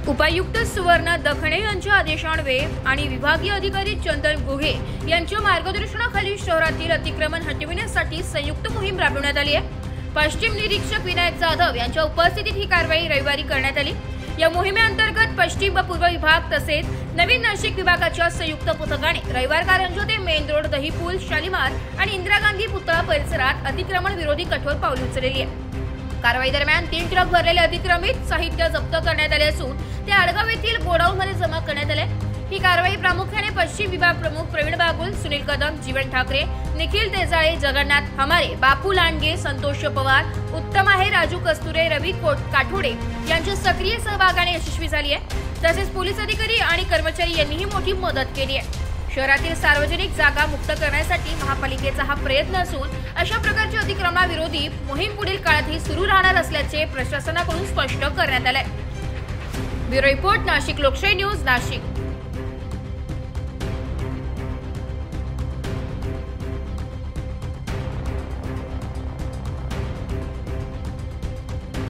उपायुक्त सुवर्ण दखणे यांच्या आदेशान्वये आणि विभागीय अधिकारी चंदन गुहे यांच्या मार्गदर्शनाखाली शहरातील अतिक्रमण हटविण्यासाठी संयुक्त मोहीम राबवण्यात आली आहे। पश्चिम निरीक्षक विनायक जाधव यांच्या उपस्थितीत ही कारवाई रविवारी करण्यात आली। या मोहिमेअंतर्गत पश्चिम व पूर्व विभाग तसेच नवीन नाशिक विभागाच्या संयुक्त पथकाने रविवार कारंजा ते मेन रोड, दहीपूल, शालिमार आणि इंदिरा गांधी पुतळा परिसरात अतिक्रमण विरोधी कठोर पावले उचलली आहे। कारवाई दरम्यान 3 ट्रक भरलेले अतिक्रमित साहित्य जप्त करण्यात आले असून ते आडगाव येथील गोडाऊनमध्ये जमा करण्यात आले। ही कारवाई प्रामुख्याने पश्चिम विभाग प्रमुख प्रवीण बागुल, सुनील कदम, जीवन ठाकरे, निखिल तेजाळे, जगन्नाथ हमारे, बापू लांडगे, संतोष पवार, उत्तम आहे, राजू कस्तुरे, रवी काठोडे यांच्या सक्रिय सहभागाने यशस्वी झाली आहे। तसेच पोलीस अधिकारी आणि कर्मचारी यांनीही मोठी मदत केली आहे। शहरातील सार्वजनिक जागा मुक्त करण्यासाठी महापालिकेचा हा प्रयत्न असून अशा प्रकारची अतिक्रमणाविरोधी मोहीम पुढील काळातही सुरू राहणार असल्याचे प्रशासनाकडून स्पष्ट करण्यात आले। ब्युरो रिपोर्ट, नाशिक लोकशाही न्यूज, नाशिक।